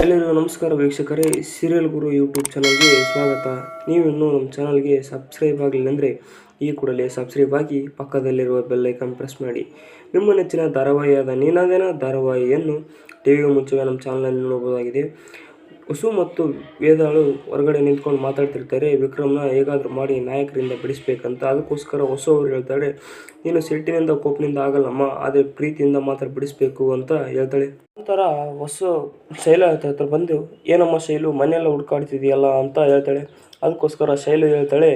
ಎಲ್ಲರಿಗೂ ನಮಸ್ಕಾರ ವೀಕ್ಷಕರೇ, ಸೀರಿಯಲ್ ಗುರು ಯೂಟ್ಯೂಬ್ ಚಾನಲ್ಗೆ ಸ್ವಾಗತ. ನೀವಿನ್ನೂ ನಮ್ಮ ಚಾನಲ್ಗೆ ಸಬ್ಸ್ಕ್ರೈಬ್ ಆಗಲಿಲ್ಲ ಅಂದರೆ ಈ ಕೂಡಲೇ ಸಬ್ಸ್ಕ್ರೈಬ್ ಆಗಿ ಪಕ್ಕದಲ್ಲಿರುವ ಬೆಲ್ ಐಕಾನ್ ಪ್ರೆಸ್ ಮಾಡಿ. ನಿಮ್ಮ ನೆಚ್ಚಿನ ಧಾರಾವಾಹಿಯಾದ ನೀನಾದೇನ ಧಾರಾವಾಹಿಯನ್ನು ಟಿವಿಗೆ ಮುಂಚೆ ನಮ್ಮ ಚಾನಲಲ್ಲಿ ನೋಡಬಹುದಾಗಿದೆ. ವಸು ಮತ್ತು ವೇದಾಳು ಹೊರಗಡೆ ನಿಂತ್ಕೊಂಡು ಮಾತಾಡ್ತಿರ್ತಾರೆ. ವಿಕ್ರಮ್ನ ಹೇಗಾದರೂ ಮಾಡಿ ನಾಯಕರಿಂದ ಬಿಡಿಸ್ಬೇಕಂತ. ಅದಕ್ಕೋಸ್ಕರ ವಸು ಅವರು ಹೇಳ್ತಾಳೆ, ನೀನು ಸಿಟ್ಟಿನಿಂದ ಕೋಪದಿಂದ ಆಗಲ್ಲಮ್ಮ, ಆದರೆ ಪ್ರೀತಿಯಿಂದ ಮಾತ್ರ ಬಿಡಿಸ್ಬೇಕು ಅಂತ ಹೇಳ್ತಾಳೆ. ನಂತರ ವಸು ಶೈಲ ಹತ್ರ ಬಂದು, ಏನಮ್ಮ ಶೈಲು, ಮನೆಯೆಲ್ಲ ಹುಡ್ಕಾಡ್ತಿದೆಯಲ್ಲ ಅಂತ ಹೇಳ್ತಾಳೆ. ಅದಕ್ಕೋಸ್ಕರ ಶೈಲು ಹೇಳ್ತಾಳೆ,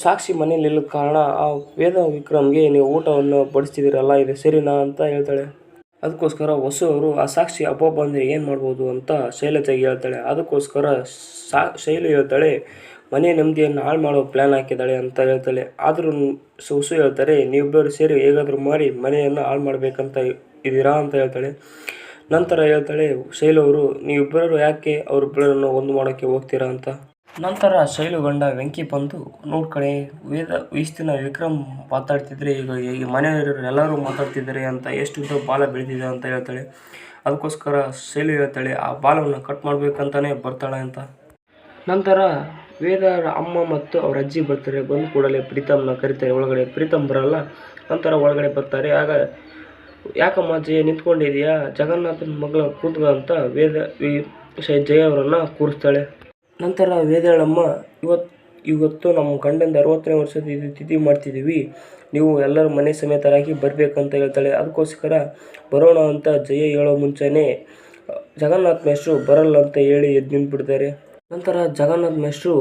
ಸಾಕ್ಷಿ ಮನೇಲಿ ಇಲ್ಲದ ಕಾರಣ ಆ ವೇದ ವಿಕ್ರಮ್ಗೆ ನೀವು ಊಟವನ್ನು ಬಡಿಸ್ತಿದ್ದೀರಲ್ಲ, ಇದು ಸರಿನಾ ಅಂತ ಹೇಳ್ತಾಳೆ. ಅದಕ್ಕೋಸ್ಕರ ವಸು ಅವರು ಆ ಸಾಕ್ಷಿ ಅಬ್ಬಬ್ಬ ಅಂದರೆ ಏನು ಮಾಡ್ಬೋದು ಅಂತ ಶೈಲಜಾಗಿ ಹೇಳ್ತಾಳೆ. ಅದಕ್ಕೋಸ್ಕರ ಶೈಲು ಹೇಳ್ತಾಳೆ, ಮನೆ ನೆಮ್ಮದಿಯನ್ನು ಹಾಳು ಮಾಡೋ ಪ್ಲ್ಯಾನ್ ಹಾಕಿದ್ದಾಳೆ ಅಂತ ಹೇಳ್ತಾಳೆ. ಆದರೂ ವಸು ಹೇಳ್ತಾರೆ, ನೀವಿಬ್ಬರು ಸೇರಿ ಹೇಗಾದರೂ ಮಾಡಿ ಮನೆಯನ್ನು ಹಾಳು ಮಾಡಬೇಕಂತ ಇದ್ದೀರಾ ಅಂತ ಹೇಳ್ತಾಳೆ. ನಂತರ ಹೇಳ್ತಾಳೆ ಶೈಲು ಅವರು, ನೀವಿಬ್ಬರು ಯಾಕೆ ಅವರಿಬ್ಬರನ್ನು ಒಂದು ಮಾಡೋಕ್ಕೆ ಹೋಗ್ತೀರಾ ಅಂತ. ನಂತರ ಶೈಲು ಗಂಡ ವೆಂಕಿ ಬಂದು, ನೋಡ್ಕಡೆ ಇಷ್ಟು ದಿನ ವಿಕ್ರಮ್ ಮಾತಾಡ್ತಿದ್ರೆ ಈಗ ಮನೆಯವರು ಎಲ್ಲರೂ ಮಾತಾಡ್ತಿದ್ದಾರೆ ಅಂತ, ಎಷ್ಟು ಉದ್ದ ಬಾಲ ಬೆಳೆದಿದೆ ಅಂತ ಹೇಳ್ತಾಳೆ. ಅದಕ್ಕೋಸ್ಕರ ಶೈಲು ಹೇಳ್ತಾಳೆ, ಆ ಬಾಲವನ್ನು ಕಟ್ ಮಾಡಬೇಕಂತಾನೆ ಬರ್ತಾಳೆ ಅಂತ. ನಂತರ ವೇದ ಅಮ್ಮ ಮತ್ತು ಅವ್ರ ಅಜ್ಜಿ ಬರ್ತಾರೆ. ಬಂದು ಕೂಡಲೇ ಪ್ರೀತಮ್ನ ಕರೀತಾರೆ ಒಳಗಡೆ. ಪ್ರೀತಮ್ ಬರಲ್ಲ. ನಂತರ ಒಳಗಡೆ ಬರ್ತಾರೆ. ಆಗ ಯಾಕಮ್ಮ ಜಯ ನಿಂತ್ಕೊಂಡಿದೆಯಾ, ಜಗನ್ನಾಥನ ಮಗಳ ಕೂತ್ಗ ಅಂತ ಜಯ ಅವರನ್ನು ಕೂರಿಸ್ತಾಳೆ. ನಂತರ ವೇದಾಳಮ್ಮ, ಇವತ್ತು ನಮ್ಮ ಗಂಡಂದ 60ನೇ ವರ್ಷದ ತಿಥಿ ಮಾಡ್ತಿದ್ದೀವಿ, ನೀವು ಎಲ್ಲರೂ ಮನೆ ಸಮೇತರಾಗಿ ಬರಬೇಕಂತ ಹೇಳ್ತಾಳೆ. ಅದಕ್ಕೋಸ್ಕರ ಬರೋಣ ಅಂತ ಜಯ ಹೇಳೋ ಮುಂಚೆನೇ ಜಗನ್ನಾಥ ಮೇಷ್ಟ್ರು ಬರಲ್ಲ ಅಂತ ಹೇಳಿ ಎದ್ದು ನಿಂತ್ಬಿಡ್ತಾರೆ. ನಂತರ ಜಗನ್ನಾಥ ಮೇಷ್ಟ್ರು,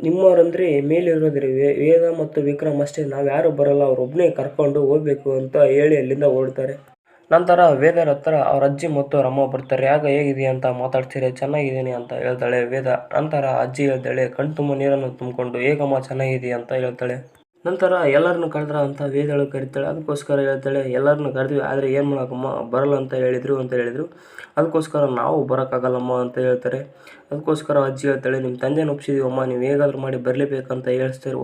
ನಿಮ್ಮವರಂದರೆ ಮೇಲಿರೋದ್ರೆ ವೇದ ಮತ್ತು ವಿಕ್ರಮ್ ಅಷ್ಟೇ, ನಾವು ಯಾರು ಬರಲ್ಲ, ಅವರೊಬ್ಬನೇ ಕರ್ಕೊಂಡು ಹೋಗ್ಬೇಕು ಅಂತ ಹೇಳಿ ಅಲ್ಲಿಂದ ಹೊರಡ್ತಾರೆ. ನಂತರ ವೇದರ ಹತ್ರ ಅವ್ರ ಅಜ್ಜಿ ಮತ್ತು ಅವ್ರ ಅಮ್ಮ ಬರ್ತಾರೆ. ಆಗ ಹೇಗಿದೆ ಅಂತ ಮಾತಾಡ್ತಾರೆ. ಚೆನ್ನಾಗಿದ್ದೀನಿ ಅಂತ ಹೇಳ್ತಾಳೆ ವೇದ. ನಂತರ ಅಜ್ಜಿ ಹೇಳ್ತಾಳೆ, ಕಣ್ ತುಂಬ ನೀರನ್ನು ತುಂಬಿಕೊಂಡು, ಹೇಗಮ್ಮ ಚೆನ್ನಾಗಿದೆಯಾ ಅಂತ ಹೇಳ್ತಾಳೆ. ನಂತರ ಎಲ್ಲರನ್ನು ಕರೆದ್ರ ಅಂತ ವೇದಾಳು ಕರಿತಾಳೆ. ಅದಕ್ಕೋಸ್ಕರ ಹೇಳ್ತಾಳೆ, ಎಲ್ಲರನ್ನು ಕರೆದ್ವಿ, ಆದರೆ ಏನು ಮಾಡೋಕ್ಕಮ್ಮ, ಬರಲ್ಲ ಅಂತ ಹೇಳಿದರು. ಅದಕ್ಕೋಸ್ಕರ ನಾವು ಬರೋಕ್ಕಾಗಲ್ಲಮ್ಮ ಅಂತ ಹೇಳ್ತಾರೆ. ಅದಕ್ಕೋಸ್ಕರ ಅಜ್ಜಿ ಹೇಳ್ತಾಳೆ, ನಿಮ್ಮ ತಂದೆನ ಒಪ್ಸಿದೀವಮ್ಮ, ನೀವು ಹೇಗಾದರೂ ಮಾಡಿ ಬರಲೇಬೇಕಂತ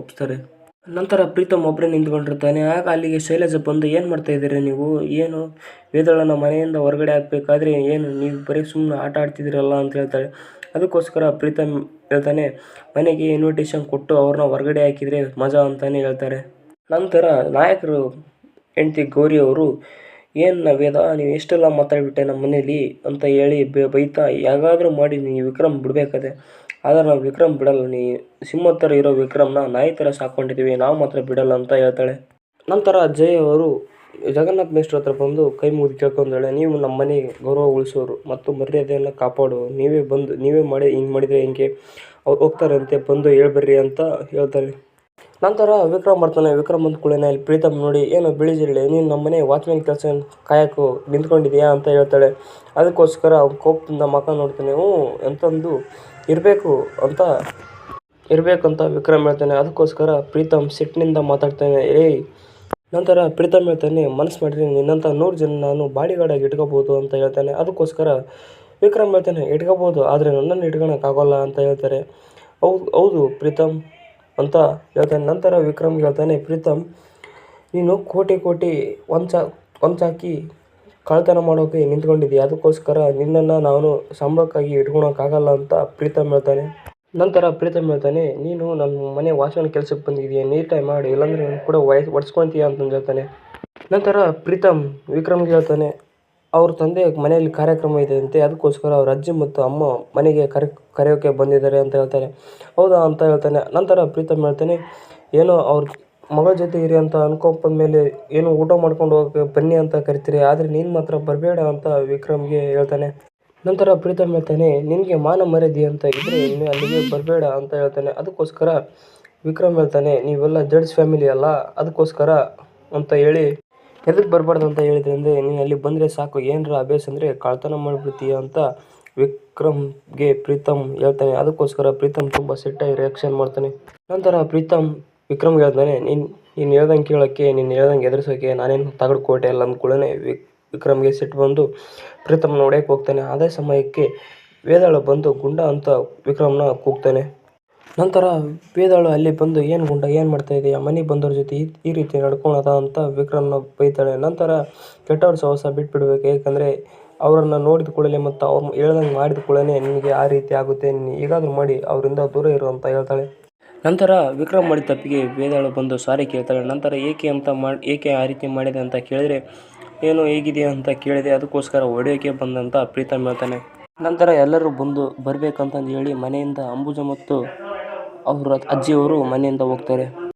ಒಪ್ಸ್ತಾರೆ. ನಂತರ ಪ್ರೀತಮ್ ಒಬ್ಬರೇ ನಿಂತ್ಕೊಂಡಿರ್ತಾನೆ. ಆಗ ಅಲ್ಲಿಗೆ ಶೈಲಜ ಬಂದು, ಏನು ಮಾಡ್ತಾ ಇದ್ದೀರಿ ನೀವು, ಏನು ವೇದಾಳನ್ನ ಮನೆಯಿಂದ ಹೊರಗಡೆ ಹಾಕಬೇಕಾದ್ರೆ ಏನು ನೀವು ಬರೀ ಸುಮ್ಮನೆ ಆಟ ಆಡ್ತಿದ್ದೀರಲ್ಲ ಅಂತ ಹೇಳ್ತಾಳೆ. ಅದಕ್ಕೋಸ್ಕರ ಪ್ರೀತಮ್ ಹೇಳ್ತಾನೆ, ಮನೆಗೆ ಇನ್ವಿಟೇಷನ್ ಕೊಟ್ಟು ಅವ್ರನ್ನ ಹೊರಗಡೆ ಹಾಕಿದರೆ ಮಜಾ ಅಂತಲೇ ಹೇಳ್ತಾರೆ. ನಂತರ ನಾಯಕರು ಹೆಂಡತಿ ಗೌರಿ ಅವರು, ಏನು ವೇದ, ನೀವು ಎಷ್ಟೆಲ್ಲ ಮಾತಾಡ್ಬಿಟ್ಟೆ ನಮ್ಮ ಮನೇಲಿ ಅಂತ ಹೇಳಿ ಬೈತಾ, ಹೇಗಾದರೂ ಮಾಡಿ ನೀವು ವಿಕ್ರಮ್ ಬಿಡಬೇಕಾದೆ, ಆದರೆ ನಾವು ವಿಕ್ರಮ್ ಬಿಡಲ್ಲ, ನೀ ಸಿಂಹ ಥರ ಇರೋ ವಿಕ್ರಮ್ನ ನಾಯಿ ಥರ ಸಾಕೊಂಡಿದ್ದೀವಿ, ನಾವು ಮಾತ್ರ ಬಿಡಲ್ಲ ಅಂತ ಹೇಳ್ತಾಳೆ. ನಂತರ ಜಯ ಅವರು ಜಗನ್ನಾಥ ಮೇಷ್ಟ್ರ ಹತ್ರ ಬಂದು ಕೈ ಮುಗಿದು ಕೇಳ್ಕೊಂಡಾಳೆ, ನೀವು ನಮ್ಮ ಮನೆ ಗೌರವ ಉಳಿಸೋರು ಮತ್ತು ಮರ್ಯಾದೆಯನ್ನು ಕಾಪಾಡು, ನೀವೇ ಮಾಡಿ ಹಿಂಗೆ ಮಾಡಿದರೆ ಹೆಂಗೆ, ಅವ್ರು ಹೋಗ್ತಾರಂತೆ, ಬಂದು ಹೇಳ್ಬರ್ರಿ ಅಂತ ಹೇಳ್ತಾರೆ. ನಂತರ ವಿಕ್ರಮ್ ಬರ್ತಾನೆ. ವಿಕ್ರಮ್ ಬಂದ ಕೂಡಲೇ ಇಲ್ಲಿ ಪ್ರೀತಮ್ ನೋಡಿ, ಏನು ಬಿಳಿಜಿರಳೆ, ನೀನು ನಮ್ಮ ಮನೆ ವಾಚ್ಮ್ಯಾನ್ ಕೆಲಸ ಕಾಯಕ್ಕೂ ನಿಂತ್ಕೊಂಡಿದೆಯಾ ಅಂತ ಹೇಳ್ತಾಳೆ. ಅದಕ್ಕೋಸ್ಕರ ಅವ್ನು ಕೋಪದಿಂದ ಮಕ್ಕ ನೋಡ್ತಾನೆ. ಎಂತಂದು ಇರಬೇಕಂತ ವಿಕ್ರಮ್ ಹೇಳ್ತಾನೆ. ಅದಕ್ಕೋಸ್ಕರ ಪ್ರೀತಮ್ ಸಿಟ್ಟಿನಿಂದ ಮಾತಾಡ್ತಾನೆ. ನಂತರ ಪ್ರೀತಮ್ ಹೇಳ್ತಾನೆ, ಮನಸ್ಸು ಮಾಡಿರಿ, ನಿನ್ನಂಥ 100 ಜನ ನಾನು ಬಾಡಿಗಾರ್ಡಾಗಿ ಇಟ್ಕೋಬೋದು ಅಂತ ಹೇಳ್ತಾನೆ. ಅದಕ್ಕೋಸ್ಕರ ವಿಕ್ರಮ್ ಹೇಳ್ತಾನೆ, ಇಟ್ಕೋಬೋದು, ಆದರೆ ನನ್ನನ್ನು ಇಟ್ಕೊಳಕ್ಕಾಗೋಲ್ಲ ಅಂತ ಹೇಳ್ತಾರೆ. ಹೌದು ಪ್ರೀತಮ್ ಅಂತ ಹೇಳ್ತಾನೆ. ನಂತರ ವಿಕ್ರಮ್ಗೆ ಹೇಳ್ತಾನೆ, ಪ್ರೀತಮ್, ನೀನು ಕೋಟಿ ವಂಚಾಕಿ ಕಳ್ತನ ಮಾಡೋಕೆ ನಿಂತ್ಕೊಂಡಿದ್ದೀಯ, ಅದಕ್ಕೋಸ್ಕರ ನಿನ್ನನ್ನು ನಾನು ಸಂಬಳಕ್ಕಾಗಿ ಇಟ್ಕೊಳಕ್ಕಾಗಲ್ಲ ಅಂತ ಪ್ರೀತಮ್ ಹೇಳ್ತಾನೆ. ನಂತರ ಪ್ರೀತಮ್ ಹೇಳ್ತಾನೆ, ನೀನು ನನ್ನ ಮನೆ ವಾಚ್ಮ್ಯಾನ್ ಕೆಲಸಕ್ಕೆ ಬಂದಿದ್ದೀಯ, ನೀಟಾಗಿ ಮಾಡಿ, ಇಲ್ಲಾಂದರೆ ನಾನು ಕೂಡ ಒಡ್ಸ್ಕೊತೀಯ ಅಂತ ಹೇಳ್ತಾನೆ. ನಂತರ ಪ್ರೀತಮ್ ವಿಕ್ರಮ್ಗೆ ಹೇಳ್ತಾನೆ, ಅವ್ರ ತಂದೆ ಮನೆಯಲ್ಲಿ ಕಾರ್ಯಕ್ರಮ ಇದೆ ಅಂತೆ, ಅದಕ್ಕೋಸ್ಕರ ಅವ್ರ ಅಜ್ಜಿ ಮತ್ತು ಅಮ್ಮ ಮನೆಗೆ ಕರೆಯೋಕೆ ಬಂದಿದ್ದಾರೆ ಅಂತ ಹೇಳ್ತಾರೆ. ಹೌದಾ ಅಂತ ಹೇಳ್ತಾನೆ. ನಂತರ ಪ್ರೀತಮ್ ಹೇಳ್ತಾನೆ, ಏನೋ ಅವ್ರ ಮಗಳ ಜೊತೆ ಇರಿ ಅಂತ ಅನ್ಕೊಂಡ್ಮೇಲೆ ಏನು ಊಟ ಮಾಡ್ಕೊಂಡು ಹೋಗೋಕೆ ಬನ್ನಿ ಅಂತ ಕರಿತೀರಿ, ಆದರೆ ನೀನು ಮಾತ್ರ ಬರಬೇಡ ಅಂತ ವಿಕ್ರಮ್ಗೆ ಹೇಳ್ತಾನೆ. ನಂತರ ಪ್ರೀತಮ್ ಹೇಳ್ತಾನೆ, ನಿನಗೆ ಮಾನ ಮರ್ಯಾದೆ ಅಂತ ಇದ್ದರೆ ಅಲ್ಲಿಗೆ ಬರಬೇಡ ಅಂತ ಹೇಳ್ತಾನೆ. ಅದಕ್ಕೋಸ್ಕರ ವಿಕ್ರಮ್ ಹೇಳ್ತಾನೆ, ನೀವೆಲ್ಲ ಜಡ್ಜ್ ಫ್ಯಾಮಿಲಿ ಅಲ್ಲ, ಅದಕ್ಕೋಸ್ಕರ ಅಂತ ಹೇಳಿ, ಎದಕ್ಕೆ ಬರಬಾರ್ದು ಅಂತ ಹೇಳಿದ್ರೆ ಅಂದರೆ, ನೀನು ಅಲ್ಲಿ ಬಂದರೆ ಸಾಕು, ಏನರ ಅಭ್ಯಾಸ ಅಂದರೆ ಕಳ್ತನ ಮಾಡಿಬಿಡ್ತೀಯ ಅಂತ ವಿಕ್ರಮ್ಗೆ ಪ್ರೀತಮ್ ಹೇಳ್ತಾನೆ. ಅದಕ್ಕೋಸ್ಕರ ಪ್ರೀತಮ್ ತುಂಬ ಸಿಟ್ಟಾಗಿ ರಿಯಾಕ್ಷನ್ ಮಾಡ್ತಾನೆ. ನಂತರ ಪ್ರೀತಮ್ ವಿಕ್ರಮ್ಗೆ ಹೇಳ್ತಾನೆ, ನೀನು ಹೇಳ್ದಂಗೆ ಕೇಳೋಕ್ಕೆ, ನೀನು ಹೇಳ್ದಂಗೆ ಎದುರಿಸೋಕ್ಕೆ ನಾನೇನು ತಗಡ್ಕೋಟೆ ಅಲ್ಲ ಅಂದ್ಕೊಳ್ಳೇ ವಿಕ್ರಮ್ಗೆ ಸಿಟ್ಟು ಬಂದು ಪ್ರೀತಮ್ನ ಹೊಡೆಯಕ್ಕೆ ಹೋಗ್ತಾನೆ. ಅದೇ ಸಮಯಕ್ಕೆ ವೇದಾಳು ಬಂದು ಗುಂಡ ಅಂತ ವಿಕ್ರಮ್ನ ಕೂಗ್ತಾನೆ. ನಂತರ ವೇದಾಳು ಅಲ್ಲಿ ಬಂದು, ಏನು ಗುಂಡ, ಏನು ಮಾಡ್ತಾ ಇದೆಯಾ, ಮನೆಗೆ ಬಂದವ್ರ ಜೊತೆ ಈ ರೀತಿ ನಡ್ಕೊಳದ ಅಂತ ವಿಕ್ರಮ್ನ ಬೈತಾಳೆ. ನಂತರ ಕೆಟ್ಟವ್ರ ಸಹವಾಸ ಬಿಟ್ಬಿಡ್ಬೇಕು, ಏಕೆಂದರೆ ಅವರನ್ನು ನೋಡಿದ ಕೂಡಲೇ ಮತ್ತು ಅವ್ರು ಹೇಳ್ದಂಗೆ ಮಾಡಿದ ಕೂಡಲೇ ನಿನಗೆ ಆ ರೀತಿ ಆಗುತ್ತೆ, ನೀನು ಹೇಗಾದರೂ ಮಾಡಿ ಅವರಿಂದ ದೂರ ಇರು ಅಂತ ಹೇಳ್ತಾಳೆ. ನಂತರ ವಿಕ್ರಮ್ ಮಾಡಿದ ತಪ್ಪಿಗೆ ವೇದಾಳು ಬಂದು ಸಾರಿ ಕೇಳ್ತಾಳೆ. ನಂತರ ಏಕೆ ಆ ರೀತಿ ಮಾಡಿದೆ ಅಂತ ಕೇಳಿದರೆ, ಏನು ಹೇಗಿದೆಯಾ ಅಂತ ಕೇಳಿದೆ, ಅದಕ್ಕೋಸ್ಕರ ಹೊಡೆಯೋಕೆ ಬಂದಂತ ಪ್ರೀತಮ್ ಹೇಳ್ತಾನೆ. ನಂತರ ಎಲ್ಲರೂ ಬರಬೇಕಂತಂದು ಹೇಳಿ ಮನೆಯಿಂದ ಅಂಬುಜಾ ಮತ್ತು ಅವ್ರ ಅಜ್ಜಿಯವರು ಮನೆಯಿಂದ ಹೋಗ್ತಾರೆ.